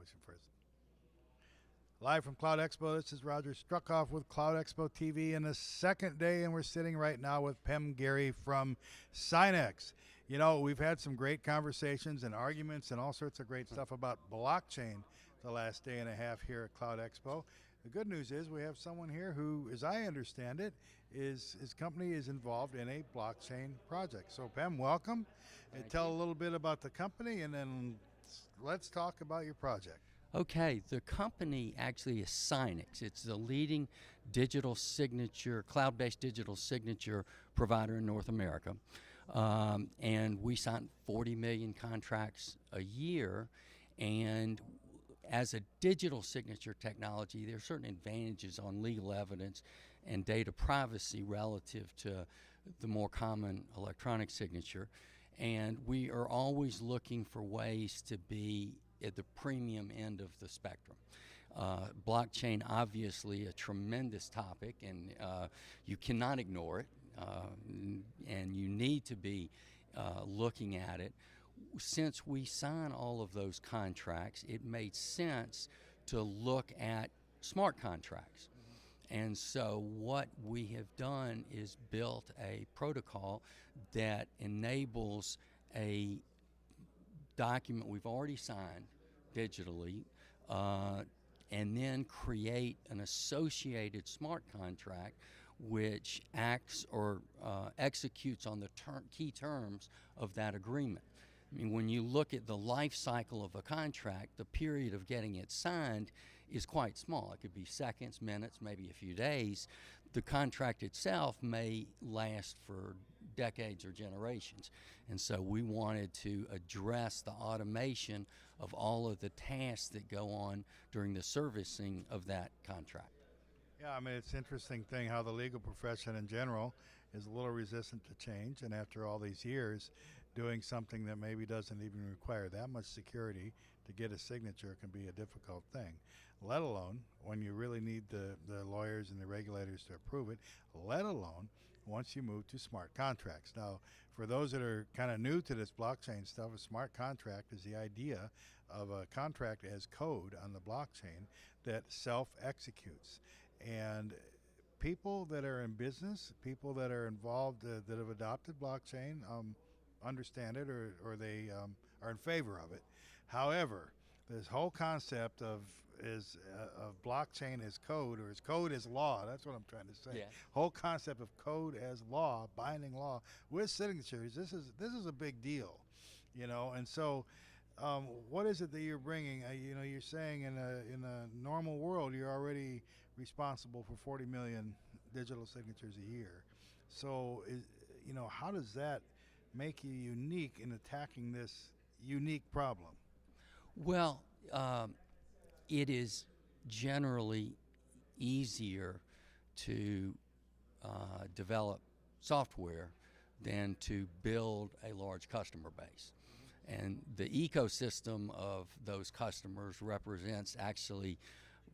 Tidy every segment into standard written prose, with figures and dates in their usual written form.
motion first. Live from Cloud Expo, this is Roger Struckoff with Cloud Expo TV in the second day, and we're sitting right now with Pem Guerry from SIGNiX. You know, we've had some great conversations and arguments and all sorts of great stuff about blockchain the last day and a half here at Cloud Expo. The good news is we have someone here who, as I understand it, his company is involved in a blockchain project. So Pem, welcome. And tell a little bit about the company, and then let's talk about your project. Okay, the company actually is SIGNiX. It's the leading digital signature, cloud-based digital signature provider in North America. And we sign 40 million contracts a year. And as a digital signature technology, there are certain advantages on legal evidence and data privacy relative to the more common electronic signature. And we are always looking for ways to be at the premium end of the spectrum. Blockchain, obviously a tremendous topic, and you cannot ignore it, and you need to be looking at it. Since we sign all of those contracts, it made sense to look at smart contracts. And so what we have done is built a protocol that enables a document we've already signed digitally, and then create an associated smart contract which acts or executes on the key terms of that agreement. I mean, when you look at the life cycle of a contract, the period of getting it signed is quite small. It could be seconds, minutes, maybe a few days. The contract itself may last for decades or generations. And so we wanted to address the automation of all of the tasks that go on during the servicing of that contract. Yeah, I mean, it's an interesting thing how the legal profession in general is a little resistant to change, and after all these years, doing something that maybe doesn't even require that much security to get a signature can be a difficult thing, let alone when you really need the lawyers and the regulators to approve it, let alone once you move to smart contracts. Now, for those that are kind of new to this blockchain stuff, a smart contract is the idea of a contract as code on the blockchain that self-executes. And people that are in business, people that are involved, that have adopted blockchain, understand it, or they are in favor of it. However, this whole concept of blockchain as code, or as code as law, that's what I'm trying to say. Yeah. Whole concept of code as law, binding law with signatures, this is a big deal, you know. And so what is it that you're bringing? You know, you're saying in a normal world, you're already responsible for 40 million digital signatures a year. So, you know, how does that make you unique in attacking this unique problem? Well, it is generally easier to develop software than to build a large customer base. And the ecosystem of those customers represents actually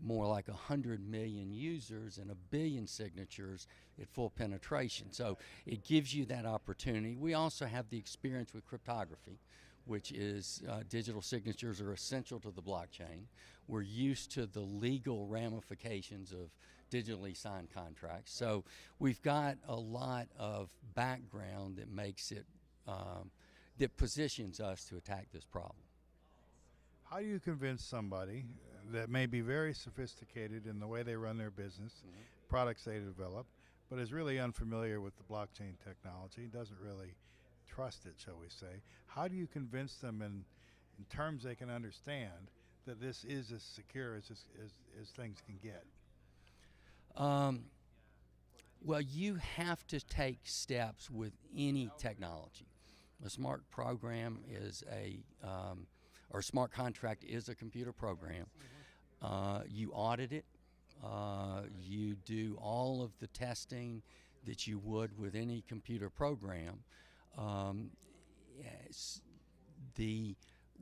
more like 100 million users and 1 billion signatures at full penetration. So it gives you that opportunity. We also have the experience with cryptography, which is digital signatures are essential to the blockchain. We're used to the legal ramifications of digitally signed contracts. So we've got a lot of background that makes it, that positions us to attack this problem. How do you convince somebody that may be very sophisticated in the way they run their business, products they develop, but is really unfamiliar with the blockchain technology, doesn't really trust it, shall we say? How do you convince them in terms they can understand that this is as secure as things can get? Well, you have to take steps with any technology. A smart program is or a smart contract is a computer program. You audit it. You do all of the testing that you would with any computer program.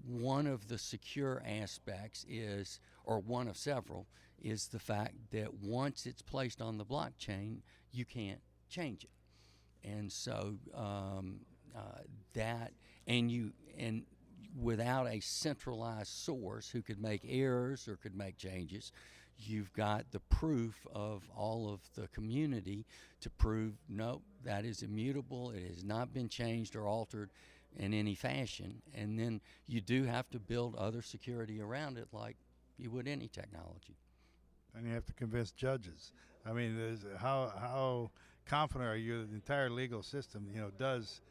One of the secure aspects is, or one of several, is the fact that once it's placed on the blockchain, you can't change it. And so without a centralized source who could make errors or could make changes, you've got the proof of all of the community to prove, no, that is immutable, it has not been changed or altered in any fashion. And then you do have to build other security around it like you would any technology. And you have to convince judges. I mean, how confident are you that the entire legal system, does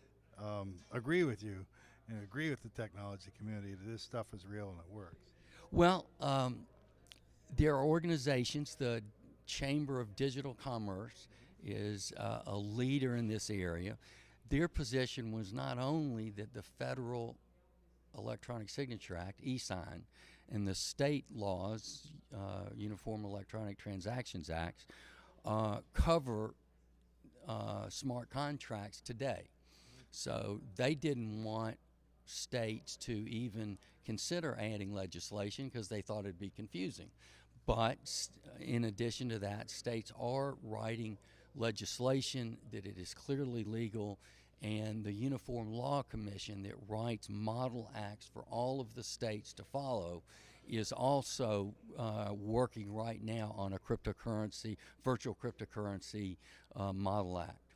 agree with you and agree with the technology community that this stuff is real and it works? Well, there are organizations. The Chamber of Digital Commerce is a leader in this area. Their position was not only that the Federal Electronic Signature Act, e-sign, and the state laws, Uniform Electronic Transactions Acts, cover smart contracts today. So they didn't want states to even consider adding legislation because they thought it'd be confusing. But in addition to that, states are writing legislation that it is clearly legal, and the Uniform Law Commission that writes model acts for all of the states to follow is also working right now on a virtual cryptocurrency model act.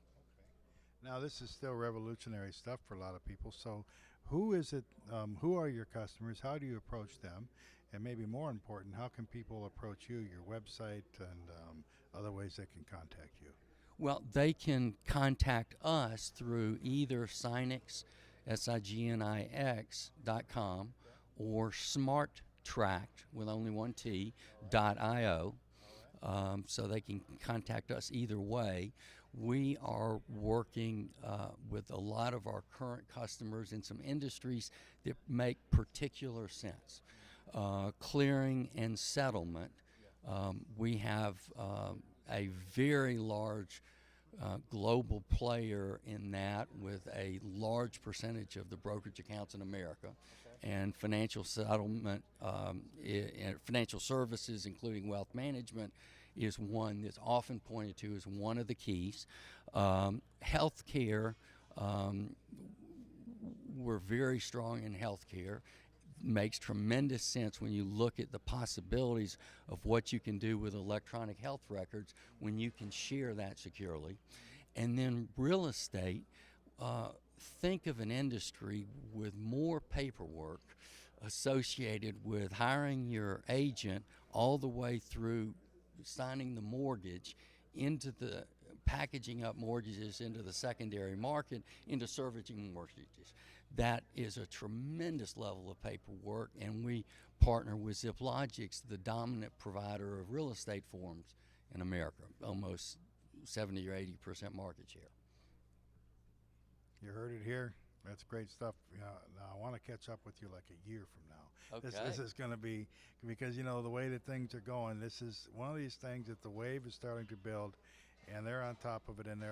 Now, this is still revolutionary stuff for a lot of people. So who is it, who are your customers? How do you approach them? And maybe more important, how can people approach you, your website, and other ways they can contact you? Well, they can contact us through either SIGNiX, SIGNIX.com, or SmartTract, with only one T, .io. So they can contact us either way. We are working with a lot of our current customers in some industries that make particular sense. Clearing and settlement. We have a very large global player in that, with a large percentage of the brokerage accounts in America. And financial settlement and financial services, including wealth management, is one that's often pointed to as one of the keys. Healthcare, we're very strong in healthcare. Makes tremendous sense when you look at the possibilities of what you can do with electronic health records when you can share that securely. And then real estate, think of an industry with more paperwork associated with hiring your agent all the way through signing the mortgage, into the packaging up mortgages into the secondary market, into servicing mortgages. That is a tremendous level of paperwork, and we partner with ZipLogix, the dominant provider of real estate forms in America, almost 70 or 80% market share. You heard it here. That's great stuff. Now I want to catch up with you like a year from now. Okay. This is going to be, because the way that things are going, this is one of these things that the wave is starting to build, and they're on top of it, and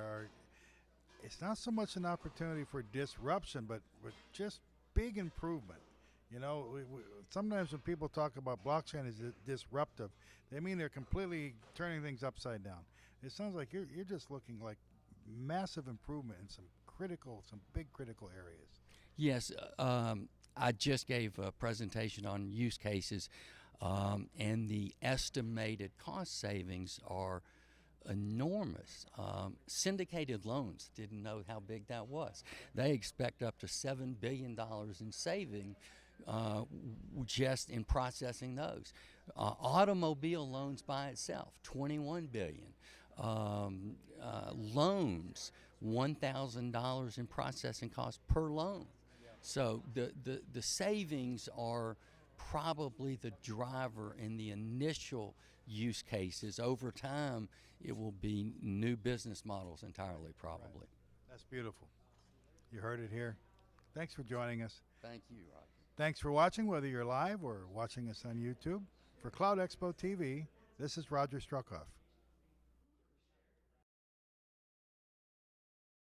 it's not so much an opportunity for disruption, but just big improvement. Sometimes when people talk about blockchain as disruptive, they mean they're completely turning things upside down. It sounds like you're just looking like massive improvement in some big critical areas. Yes, I just gave a presentation on use cases, and the estimated cost savings are enormous. Syndicated loans, didn't know how big that was. They expect up to $7 billion in saving just in processing those. Automobile loans by itself, $21 billion. Loans, $1,000 in processing costs per loan. So the savings are probably the driver in the initial use cases. Over time, it will be new business models entirely, probably. That's beautiful. You heard it here. Thanks for joining us. Thank you, Roger. Thanks for watching, whether you're live or watching us on YouTube. For Cloud Expo TV, this is Roger Struckhoff.